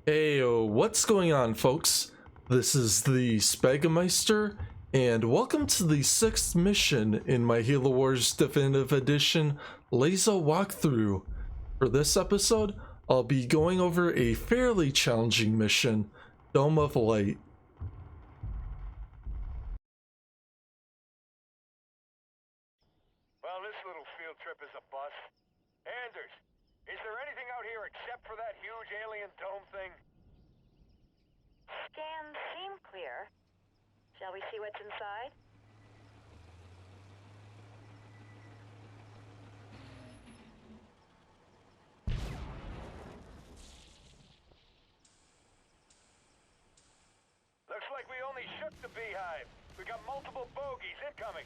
Heyo, what's going on, folks? This is the Spegameister, and welcome to the 6th mission in my Halo Wars Definitive Edition LASO walkthrough. For this episode, I'll be going over a fairly challenging mission, Dome of Light. Well, this little field trip is a bust. Anders, is there anything out here except for that huge alien dome thing? Scans seem clear. Shall we see what's inside? Looks like we only shook the beehive. We got multiple bogeys incoming.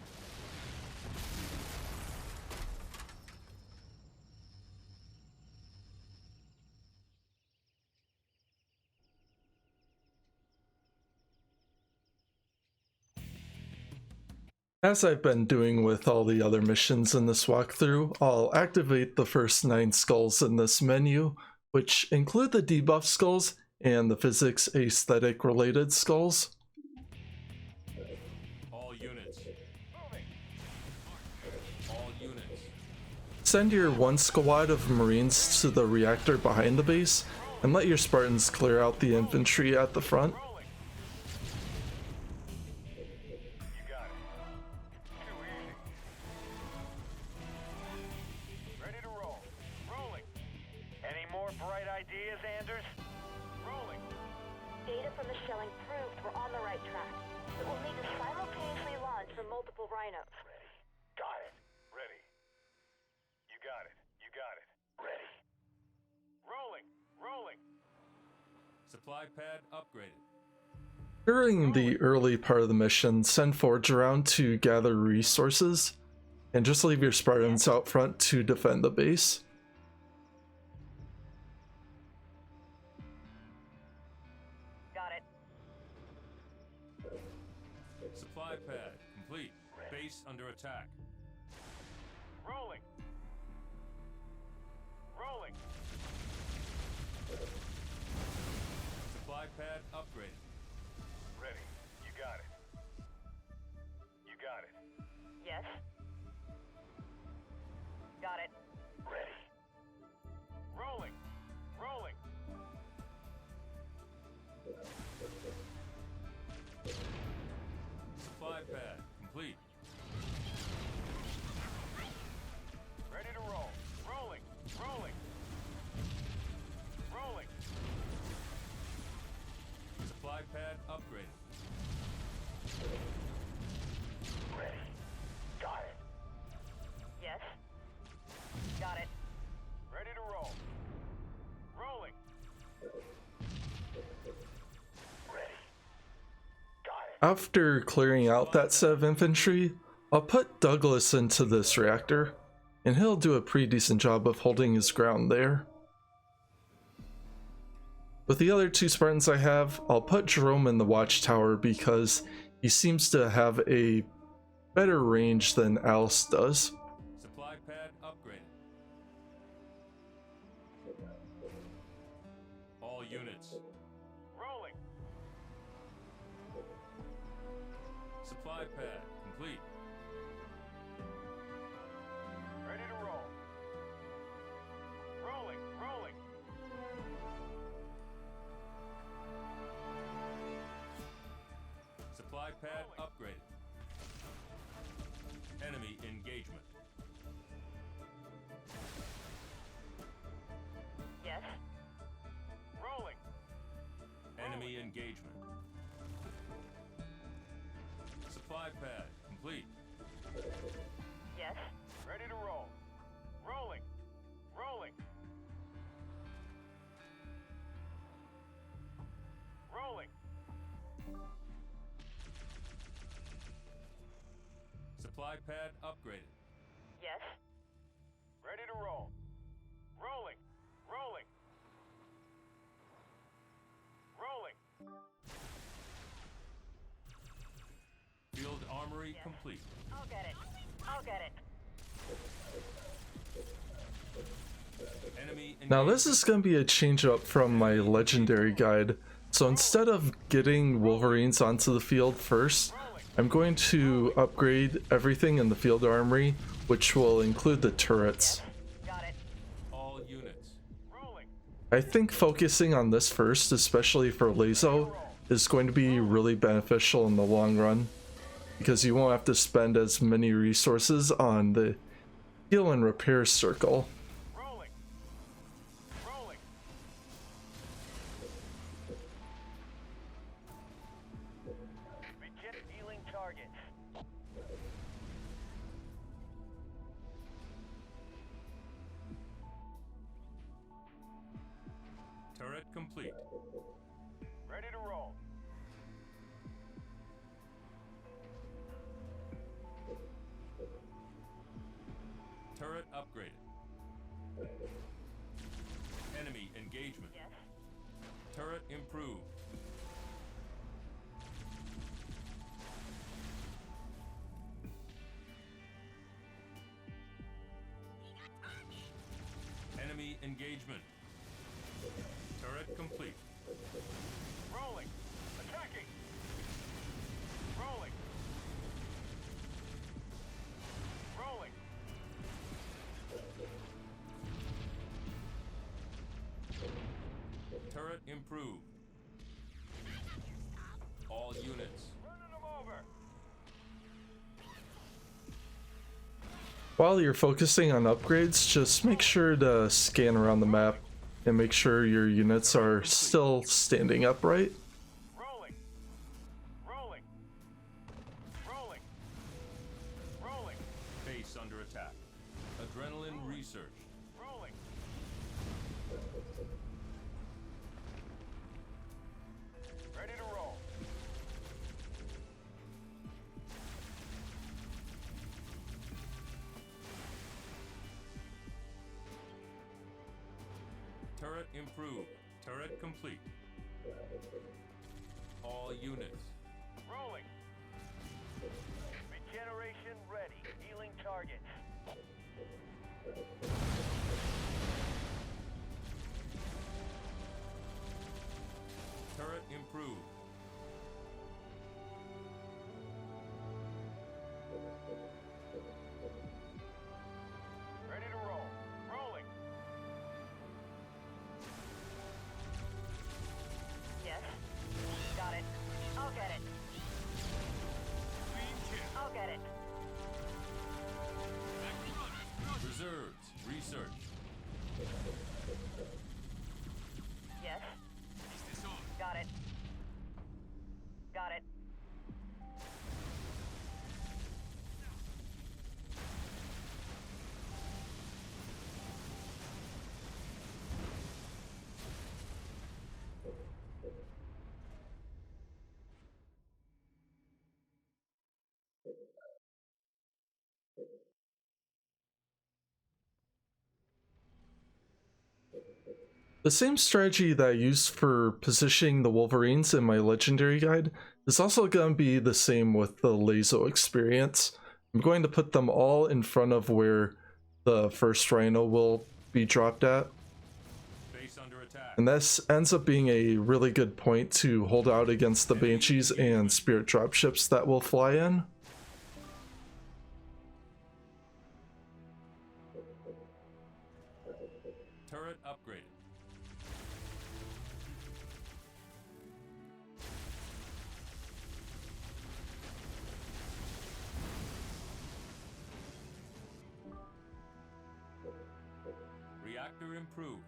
As I've been doing with all the other missions in this walkthrough, I'll activate the first 9 skulls in this menu, which include the debuff skulls and the physics aesthetic related skulls. All units. All units. Send your 1 squad of Marines to the reactor behind the base, and let your Spartans clear out the infantry at the front. You got it. Too easy. Ready to roll. Rolling. Any more bright ideas, Anders? Rolling. Data from the shelling proved we're on the right track. But we'll need to simultaneously launch from multiple rhinos. Ready. Got it. Ready. You got it. You got it. Ready. Rolling. Rolling. Supply pad upgraded. During the early part of the mission, send Forge around to gather resources, and just leave your Spartans out front to defend the base. Got it. Supply pad complete. Base under attack. Rolling. Rolling. Supply pad upgraded. Ready. You got it. You got it. Yes. Got it. Ready. Rolling. Rolling. Supply pad complete. Ready to roll. Rolling. Rolling. Rolling. Supply pad upgraded. Ready. Got it. Yes. Got it. Ready to roll. Rolling. Ready. Got it. After clearing out that set of infantry, I'll put Douglas into this reactor, and he'll do a pretty decent job of holding his ground there. With the other 2 Spartans I have, I'll put Jerome in the watchtower because he seems to have a better range than Alice does. Supply pad upgraded. All units. Rolling. Supply pad complete. Ready to roll. Rolling. Rolling. Supply pad upgraded. Enemy engagement. Yes. Rolling. Enemy engagement. Supply pad complete. Yes. Ready to roll. Rolling. Rolling. Rolling. Supply pad upgraded. Yes. Ready to roll. Rolling. Rolling. Rolling. Field armory complete. I'll get it. I'll get it. Enemy Now engaged. this is going to be a change up from my legendary guide. So instead of getting Wolverines onto the field first, I'm going to upgrade everything in the field armory, which will include the turrets. Got it. All units. Rolling. I think focusing on this first, especially for LASO, is going to be really beneficial in the long run, because you won't have to spend as many resources on the heal and repair circle. Rolling. Rolling. Begin healing targets. Turret complete. Ready to roll. Turret upgraded. Enemy engagement. Yes. Turret improved. Enemy engagement. Turret complete. Rolling. Attacking. Rolling. Rolling. Turret improved. All units. Running them over. While you're focusing on upgrades, just make sure to scan around the map and make sure your units are still standing upright. Rolling. Rolling. Rolling. Rolling. Base under attack. Adrenaline research. Rolling. Ready to roll. Turret improved. Turret complete. All units. Rolling. Regeneration ready. Healing targets. Turret improved. Ready to roll. Rolling. Yes. Got it. I'll get it. I'll get it. Reserves. Research. Yes. Got it. Got it. The same strategy that I used for positioning the Wolverines in my legendary guide is also going to be the same with the LASO experience. I'm going to put them all in front of where the first Rhino will be dropped at. Base under attack. And this ends up being a really good point to hold out against the Banshees and Spirit dropships that will fly in. Turret upgraded. Reactor improved.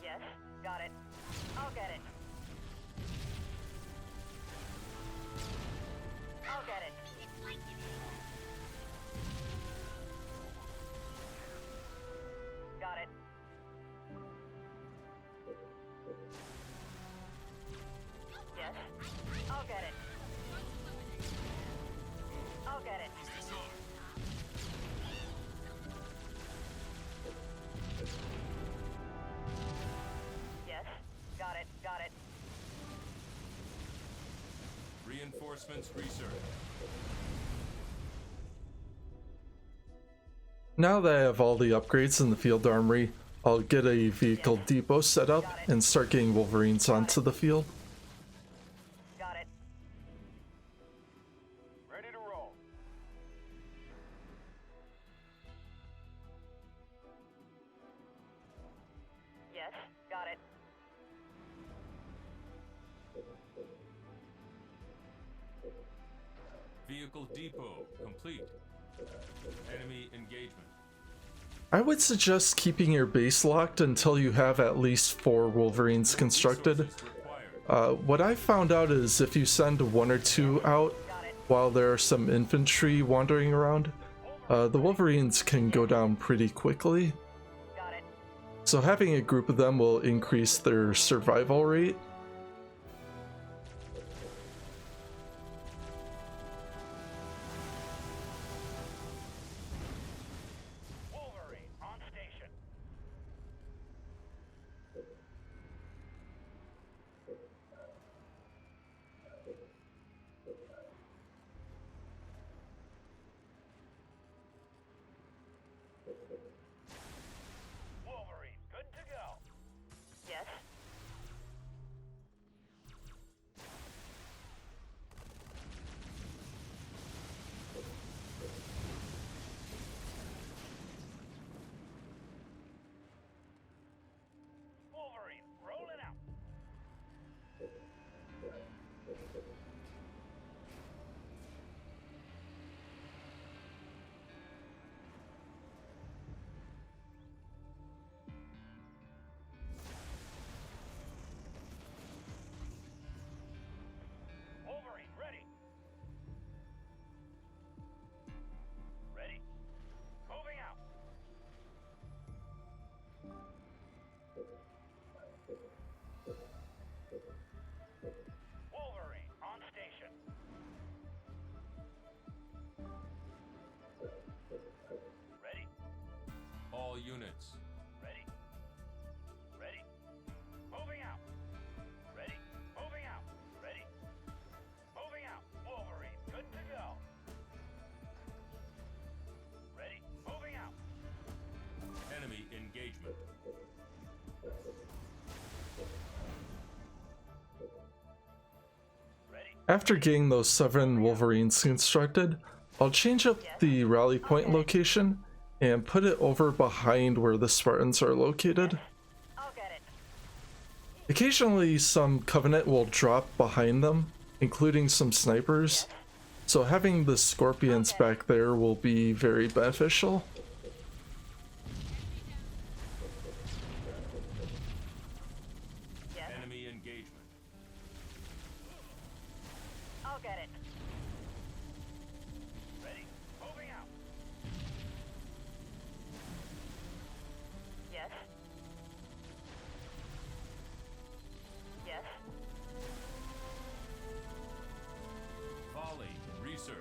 Yes. Got it. I'll get it. I'll get it. Got it. Yes. I'll get it. Reinforcements research. Now that I have all the upgrades in the field armory, I'll get a vehicle depot set up and start getting Wolverines onto the field. Got it. Ready to roll. Yes, got it. Vehicle depot complete. Enemy engagement. I would suggest keeping your base locked until you have at least 4 Wolverines constructed. Resources required. What I found out is if you send 1 or 2 out while there are some infantry wandering around, the Wolverines can go down pretty quickly. Got it. So having a group of them will increase their survival rate. Wolverine on station. Wolverine, good to go. Yes. Wolverine, rolling out. Wolverine, ready. Ready. Moving out. Wolverine on station. Ready. All units. Ready. Ready. Moving out. Ready. Moving out. Ready. Moving out. Wolverine, good to go. Ready. Moving out. Enemy engagement. Ready. After getting those 7 Wolverines constructed, I'll change up the rally point location and put it over behind where the Spartans are located. I'll get it. Occasionally some Covenant will drop behind them, including some snipers, so having the Scorpions back there will be very beneficial. Yes. Enemy engagement. I'll get it. Ready. Moving out. Yes. Yes. Volley research.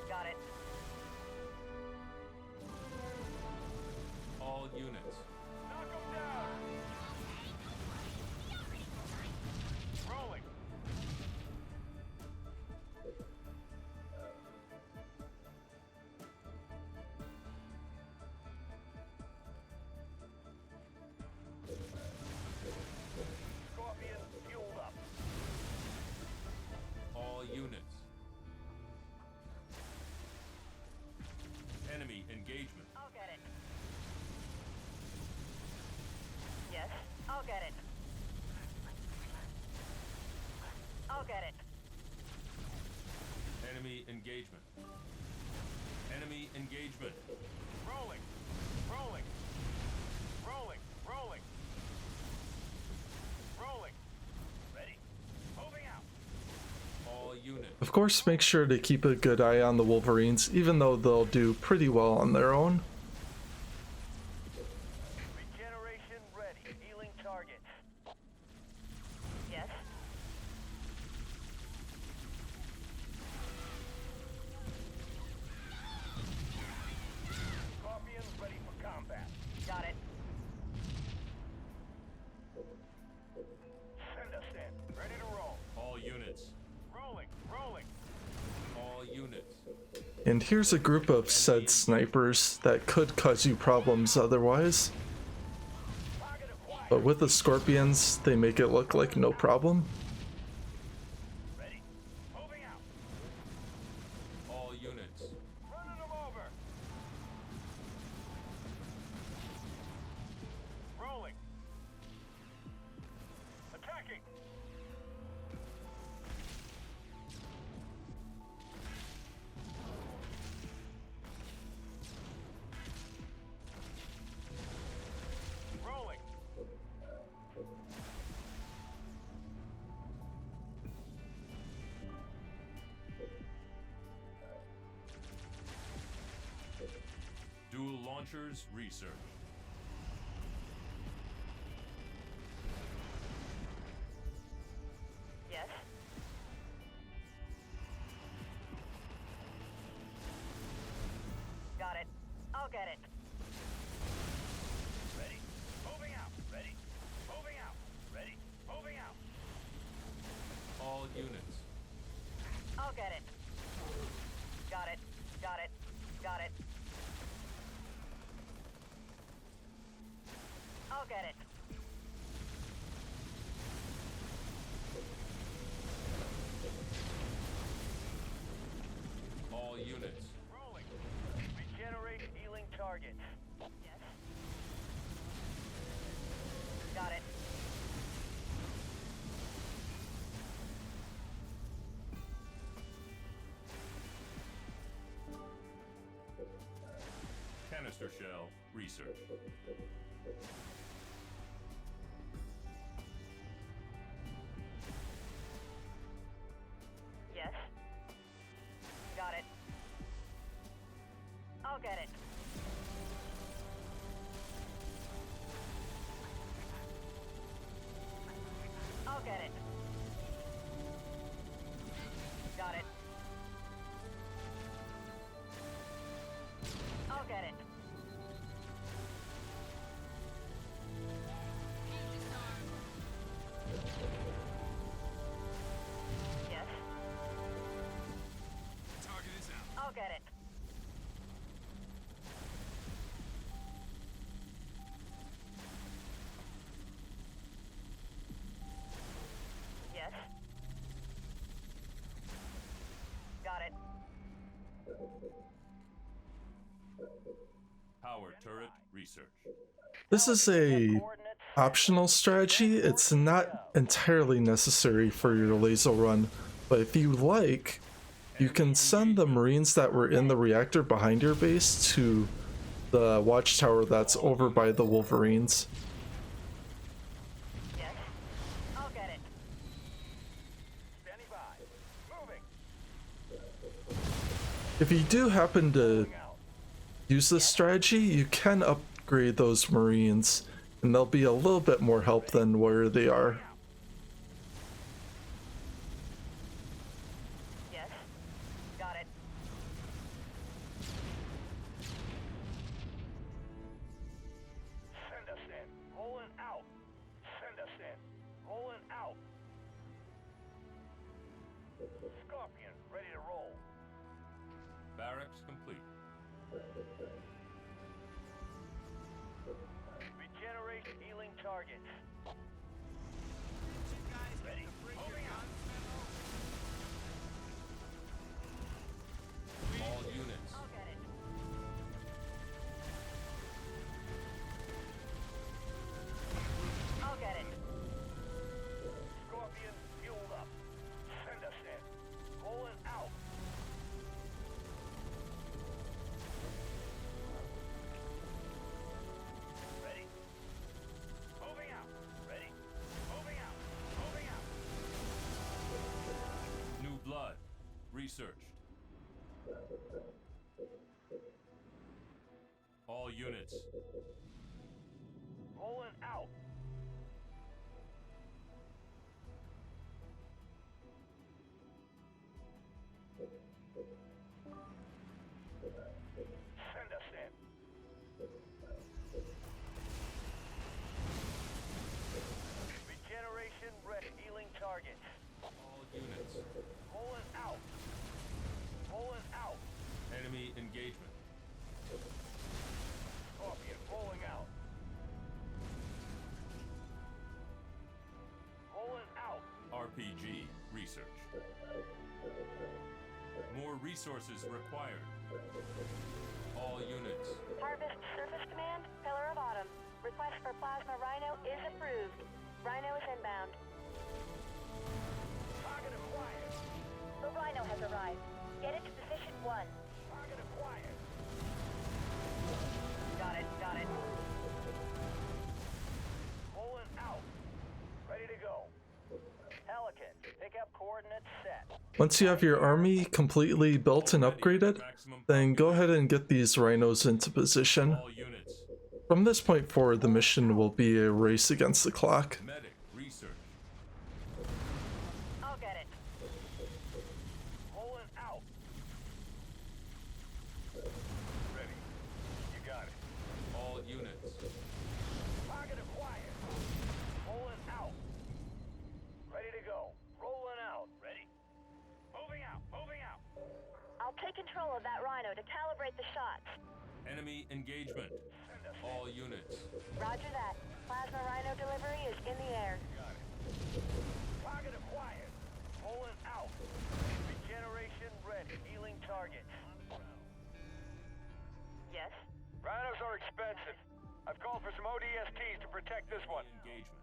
Got it. All units. Knock 'em down. Rolling. Scorpion fueled up. All units. Enemy engagement. I'll get it. Yes. I'll get it. I'll get it. Enemy engagement. Enemy engagement. Rolling. Rolling. Rolling. Rolling. Rolling. Ready. Moving out. All units. Of course, make sure to keep a good eye on the Wolverines, even though they'll do pretty well on their own. Regeneration ready. Healing targets. Yes. Scorpions ready for combat. Got it. Send us in. Ready to roll. All units. And here's a group of said snipers that could cause you problems otherwise. But with the scorpions, they make it look like no problem. Ready. Moving out. All units. Running them over. Rolling. Attacking. Rolling. Dual launchers research. Yes? Got it. I'll get it. Ready. Moving out. Ready. Moving out. Ready. Moving out. All units. I'll get it. Got it. Got it. Got it. I'll get it. All units. Rolling. Regenerate healing targets. Yes? Got it. Canister shell research. Yes? Got it. I'll get it. I'll get it. Got it. I'll get it. Yes? Target is out. I'll get it. Yes? Got it. Power turret research. This is a optional strategy. It's not entirely necessary for your LASO run, but if you like, you can send the Marines that were in the reactor behind your base to the watchtower that's over by the Wolverines. Yes? I'll get it. Standing by. Moving. If you do happen to use this strategy, you can upgrade those Marines, and they'll be a little bit more help than where they are. Yes? Got it. Send us in. Rolling out. Send us in. Rolling out. Scorpion, ready to roll. Barracks complete. Regenerate healing targets. Ready. Moving out. All units. I'll get it. I'll get it. Scorpion, fueled up. Send us in. Rolling out. Ready. Moving out. Ready. Moving out. Moving out. New blood researched. All units. Rolling out. Send us in. Regeneration ready. Healing targets. All units. Rolling out. Rolling out. RPG research. More resources required. All units. Harvest Surface Command, Pillar of Autumn. Request for Plasma Rhino is approved. Rhino is inbound. Target acquired. The Rhino has arrived. Get it to position 1. Target acquired. Got it. Pulling out. Ready to go. Pelican, pick up coordinates set. Once you have your army completely built and upgraded, then go ahead and get these rhinos into position. All units. From this point forward, the mission will be a race against the clock. Medic research. I'll get it. Pulling out. Ready. You got it. All units. Target acquired. Pulling out. Ready to go. Rolling out. Ready. Moving out. Moving out. I'll take control of that Rhino to calibrate the shots. Enemy engagement. All units. Roger that. Plasma Rhino delivery is in the air. Got it. Target acquired. Pulling out. Regeneration ready. Healing targets. Yes? Rhinos are expensive. I've called for some ODSTs to protect this one. Engagement.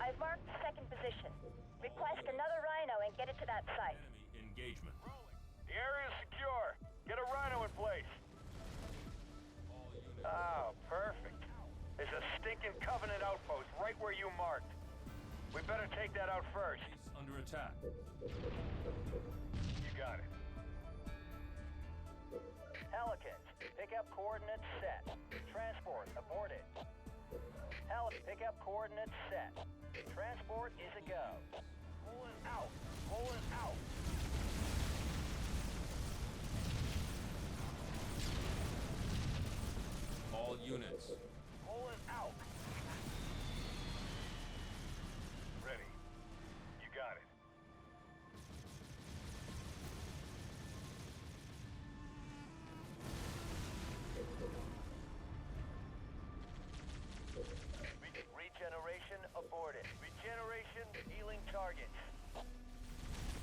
I've marked the second position. Request another Rhino and get it to that site. Enemy engagement. The area is secure. Get a Rhino in place. Oh, perfect. There's a stinking Covenant outpost right where you marked. We better take that out first. Base under attack. You got it. Pelicans, pick up coordinates set. Transport aborted. Pick up coordinates set. Transport is a go. Pulling out. Pulling out. All units. Pulling out. Ready. You got it. Regeneration aborted. Regeneration healing targets.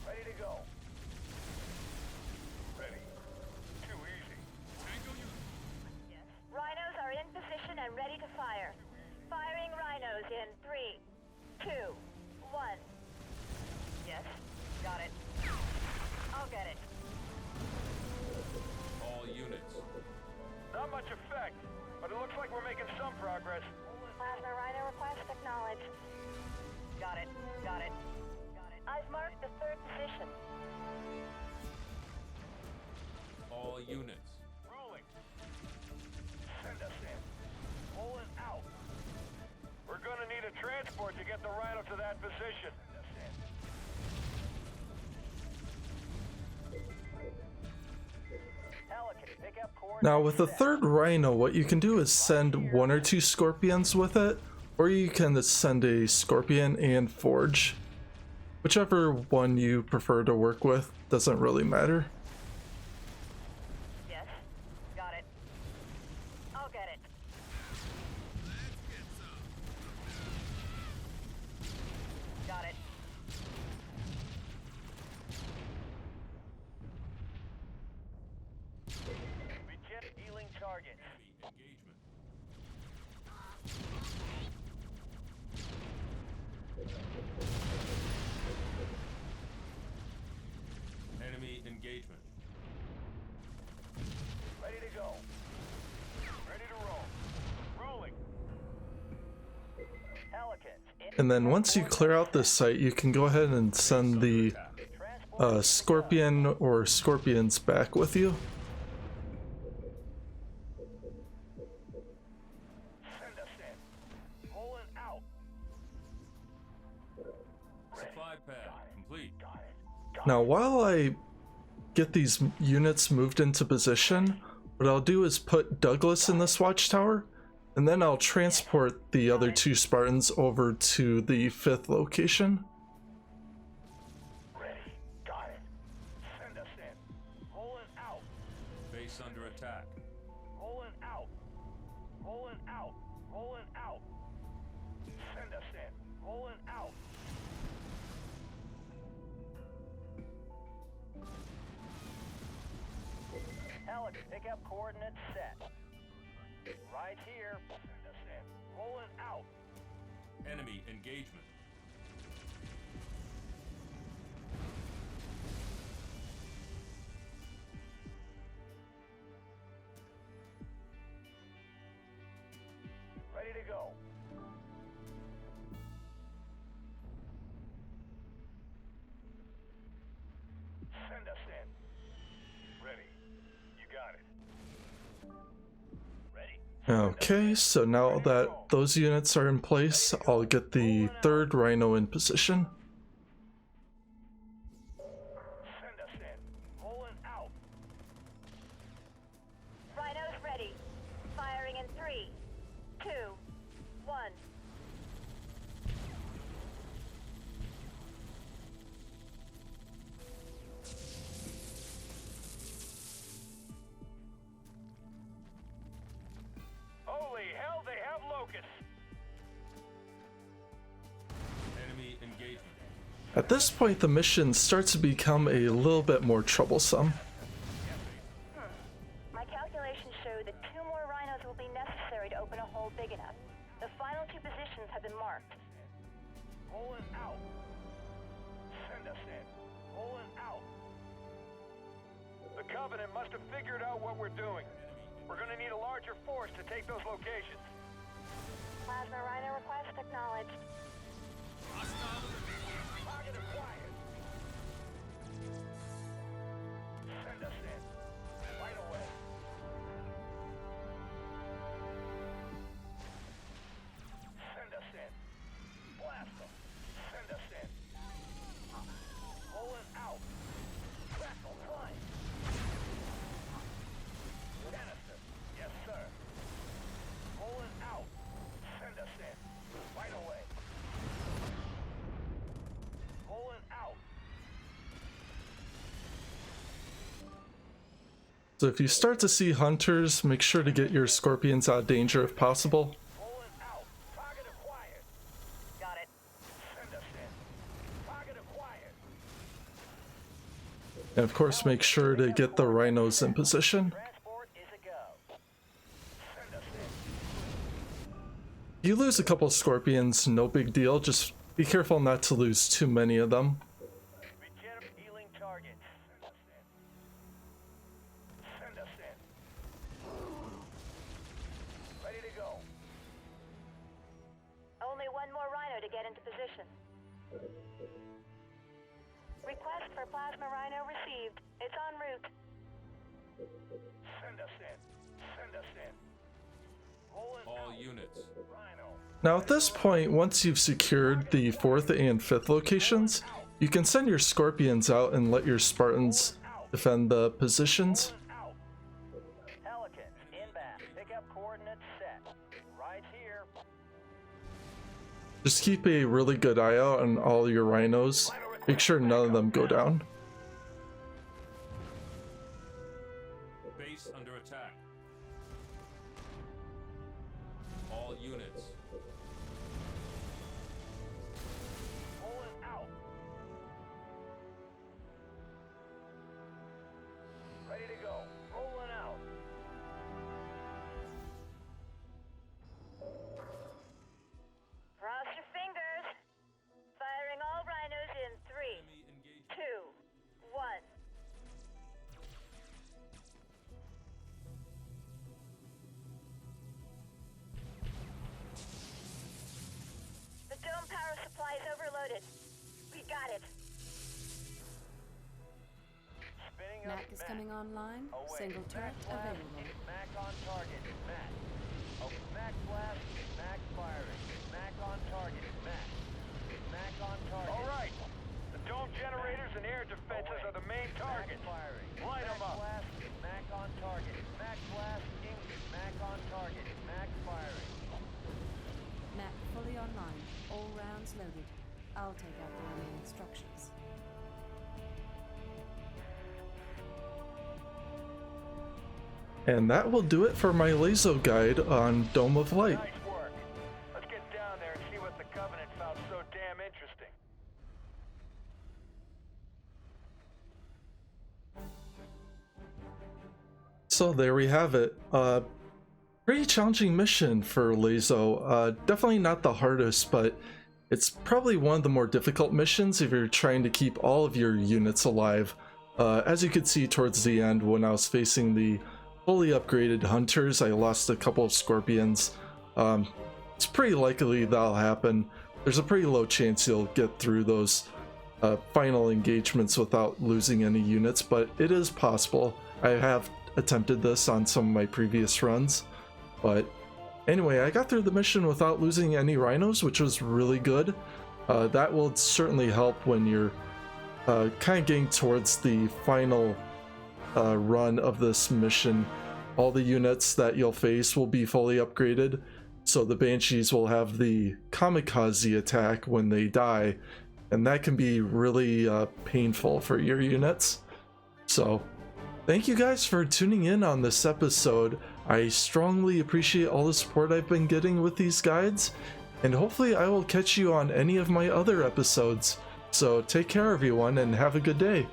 Ready to go. Ready. Too easy. Rhinos are in position and ready to fire. Firing Rhinos in 3, 2, 1. Yes? Got it. I'll get it. All units. Not much effect, but it looks like we're making some progress. Plasma Rhino request acknowledged. Got it. I've marked the third position. All units. Rolling. Send us in. Pulling out. We're gonna need a transport to get the Rhino to that position. Send us in. Pelican, pick up coordinates. Now with the set. third rhino, what you can do is send 1 or 2 scorpions with it, or you can send a scorpion and forge. Whichever one you prefer to work with doesn't really matter. Yes? Got it. I'll get it. Got it. Reject healing targets. Enemy engagement. Ready to go. Ready to roll. Rolling. Pelicans. And then once you clear out this site, you can go ahead and send the scorpion or scorpions back with you. Send us in. Pulling out. Supply pad complete. Got it. Now while I get these units moved into position, what I'll do is put Douglas in this watchtower, and then I'll transport the other 2 Spartans over to the 5th location. Ready. Got it. Send us in. Pulling out. Base under attack. Pulling out. Pulling out. Pulling out. Send us in. Pulling out. Alex, pick up coordinates set. Right here. Send us in. Rolling out. Enemy engagement. Ready to go. Send us in. Ready. You got it. Ready. Okay, so now that those units are in place, I'll get the third rhino in position. Send us in. Rolling out. Rhinos ready. Firing in 3, 2, 1. Holy hell, they have locusts. Enemy engagement. At this point, the mission starts to become a little bit more troublesome. My calculations show that 2 more rhinos will be necessary to open a hole big enough. The final 2 positions have been marked. Rolling out. Send us in. Rolling out. The Covenant must have figured out what we're doing. We're gonna need a larger force to take those locations. Plasma rhino request acknowledged. Target acquired. Send us in. Right away. Send us in. Blast them. Send us in. Rolling out. Crackle flying. Canister. Yes, sir. Rolling out. Send us in. Right away. Rolling out. So if you start to see hunters, make sure to get your scorpions out of danger if possible. Rolling out. Target acquired. Got it. Send us in. Target acquired. And of course, make sure to get the rhinos in position. Transport is a go. Send us in. You lose a couple scorpions, no big deal, just be careful not to lose too many of them. Regenerate healing targets. Send us in. Ready to go. Only 1 more rhino to get into position. Request for plasma rhino received. It's en route. Send us in. Send us in. Rolling All out. units. Rhino. Now at this point, once you've secured the 4th and 5th locations, you can send your scorpions out and let your Spartans defend the positions. Out. Pelican, inbound. Pick up coordinates set. Right here. Just keep a really good eye out on all your rhinos. Make sure none of them go down. Base under attack. All units. Rolling out. Ready to go. Rolling out. Cross your fingers. Firing all rhinos in 3, Enemy engagement. 2, 1. The dome power supply is overloaded. We got it. Spinning up. Mac is coming online. Away. Single turret Mac blast. available. Mac on target. Mac. Oh, Mac blast. Mac firing. Mac on target. Mac. Mac on target. All right. The dome generators and air defenses are the main targets. Mac firing. Line them up. Blast. Mac on target. Mac blast. Mac on target. Mac firing. Mac fully online. All rounds loaded. I'll take out the remaining structures. And that will do it for my LASO guide on Dome of Light. Nice work. Let's get down there and see what the Covenant found so damn interesting. So there we have it. Pretty challenging mission for LASO. Definitely not the hardest, but it's probably one of the more difficult missions if you're trying to keep all of your units alive. As you could see towards the end, when I was facing the fully upgraded hunters, I lost a couple of scorpions. It's pretty likely that'll happen. There's a pretty low chance you'll get through those final engagements without losing any units, but it is possible. I have attempted this on some of my previous runs, but anyway, I got through the mission without losing any rhinos, which was really good. That will certainly help when you're kind of getting towards the final run of this mission. All the units that you'll face will be fully upgraded, so the Banshees will have the kamikaze attack when they die, and that can be really painful for your units. So thank you guys for tuning in on this episode. I strongly appreciate all the support I've been getting with these guides, and hopefully I will catch you on any of my other episodes. So take care everyone and have a good day.